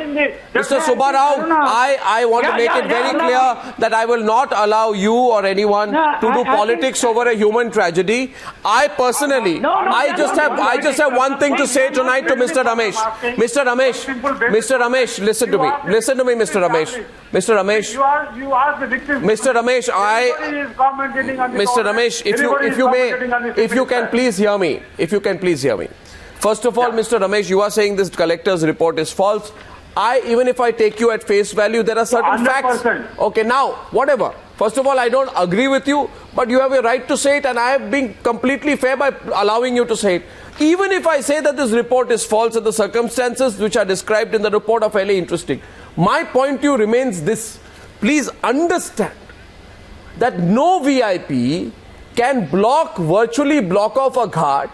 Mr. Subba Rao, I want to make it very clear that I will not allow you or anyone to do politics over a human tragedy. I personally, I just have one thing to say tonight to Mr. Ramesh. Mr. Ramesh, listen to me, Mr. Ramesh. Mr. Ramesh, you ask the victim. Mr. Ramesh, Mr. Ramesh, if you can please hear me. First of all, Mr. Ramesh, you are saying this collector's report is false. Even if I take you at face value, there are certain 100%. facts. Okay, now, whatever. First of all, I don't agree with you, but you have a right to say it, and I have been completely fair by allowing you to say it. Even if I say that this report is false and the circumstances which are described in the report are fairly interesting, my point to you remains this. Please understand that no VIP can virtually block off a ghat,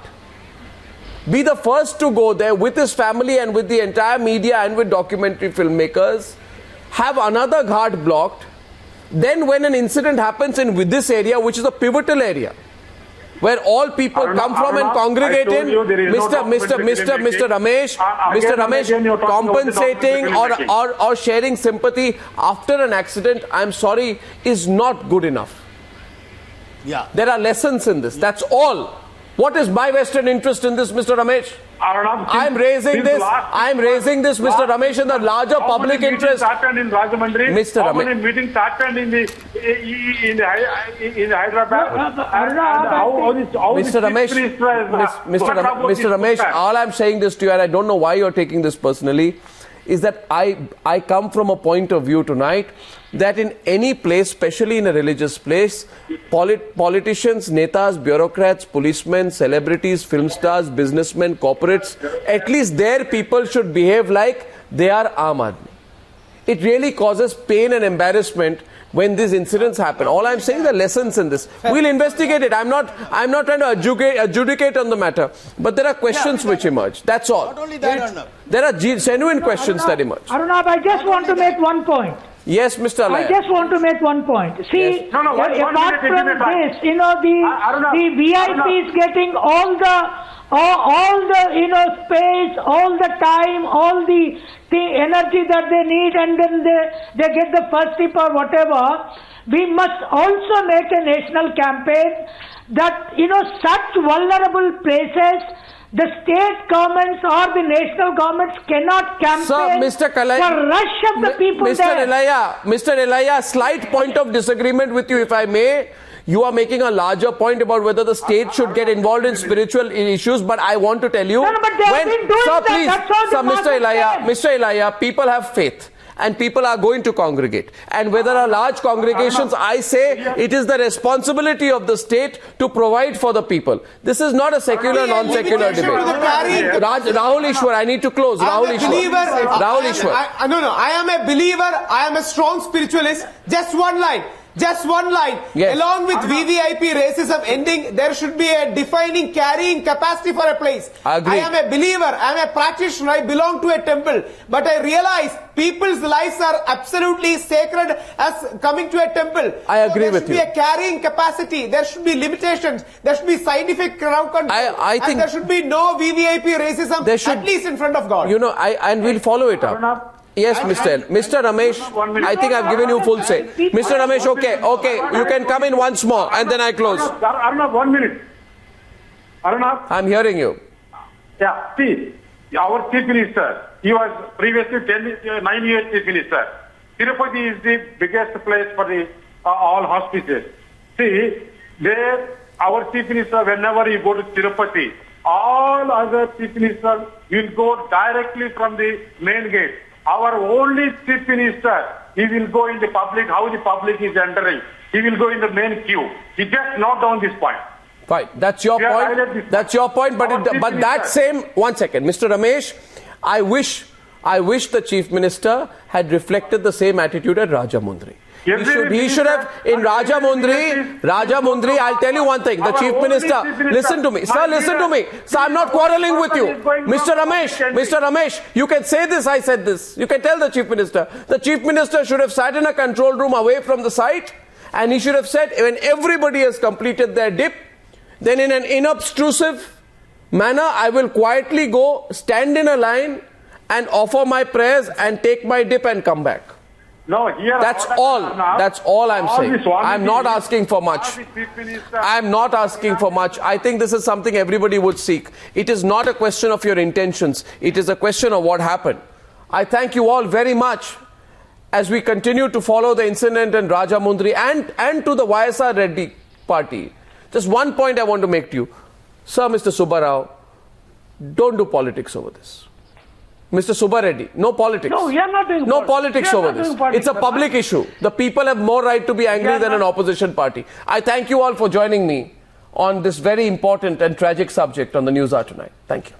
be the first to go there with his family and with the entire media and with documentary filmmakers, have another ghat blocked. Then when an incident happens with this area, which is a pivotal area, where all people come from and congregate in, Mr. Ramesh, compensating or sharing sympathy after an accident, I'm sorry, is not good enough. Yeah. There are lessons in this. That's all. What is my vested interest in this, Mr. Ramesh? I'm raising this, Mr. Ramesh, in the larger public interest. Happened in Rajahmundry? Mr. How Ramesh. many meetings happened in Hyderabad? Mr. Ramesh, all I'm saying this to you, and I don't know why you're taking this personally, is that I come from a point of view tonight that in any place, especially in a religious place, politicians, netas, bureaucrats, policemen, celebrities, film stars, businessmen, corporates, at least their people should behave like they are Aam Aadmi. It really causes pain and embarrassment when these incidents happen. All I'm saying, the lessons in this. We'll investigate it. I'm not trying to adjudicate on the matter, but there are questions which emerge. That's all. Not only that, Arnab. There are genuine questions that emerge. Arnab, I just want to make one point. Yes, Mr. Illiah. I just want to make one point. See, Yes. No, apart one minute, from this, Arnab, the VIP is getting all the space, all the time, all the energy that they need, and then they get the first tip or whatever. We must also make a national campaign that, such vulnerable places, the state governments or the national governments cannot campaign for rush of the people there. Mr. Illiah, slight point of disagreement with you, if I may. You are making a larger point about whether the state should get involved in spiritual issues, but I want to tell you, but they have been doing that. That's all Mr. Illiah, people have faith. And people are going to congregate. And whether are large congregations, I say it is the responsibility of the state to provide for the people. This is not a secular, non-secular debate. Rahul Easwar, I need to close. Rahul Easwar. I am a believer. I am a strong spiritualist. Just one line. Yes. Along with VVIP racism ending, there should be a defining carrying capacity for a place. I agree. I am a believer. I am a practitioner. I belong to a temple. But I realize people's lives are absolutely sacred as coming to a temple. I agree with you. There should be a carrying capacity. There should be limitations. There should be scientific crowd control. I think and there should be no VVIP racism, at least in front of God. And we'll follow it up. Yes, Mr. Ramesh, I think I've given you full say. Mr. Ramesh, okay, you can come in once more and then I close. Arnab, 1 minute. Arnab? I'm hearing you. Yeah, see, our Chief Minister, he was previously 9 years Chief Minister. Tirupati is the biggest place for the all hospices. See, there, our Chief Minister, whenever you go to Tirupati, all other Chief Ministers will go directly from the main gate. Our only Chief Minister, he will go in the public, how the public is entering. He will go in the main queue. He just note down this point. Fine, that's your point. That's your point, but that same, 1 second, Mr. Ramesh, I wish the Chief Minister had reflected the same attitude at Rajahmundry. He should have, in Rajahmundry, I'll tell you one thing, the Chief Minister, listen to me, sir, I'm not quarreling with you. Mr. Ramesh, you can say this, I said this, you can tell the Chief Minister should have sat in a control room away from the site, and he should have said, when everybody has completed their dip, then in an inobtrusive manner, I will quietly go, stand in a line, and offer my prayers, and take my dip and come back. No, here that's all I'm saying. I'm not asking for much. I think this is something everybody would seek. It is not a question of your intentions. It is a question of what happened. I thank you all very much as we continue to follow the incident in Rajahmundry and to the YSR Reddy party. Just one point I want to make to you. Sir, Mr. Subba Rao, don't do politics over this. Mr. Subba Reddy, no politics. No, we are not doing no politics over this. It's a public issue. The people have more right to be angry than an opposition party. I thank you all for joining me on this very important and tragic subject on the News Hour tonight. Thank you.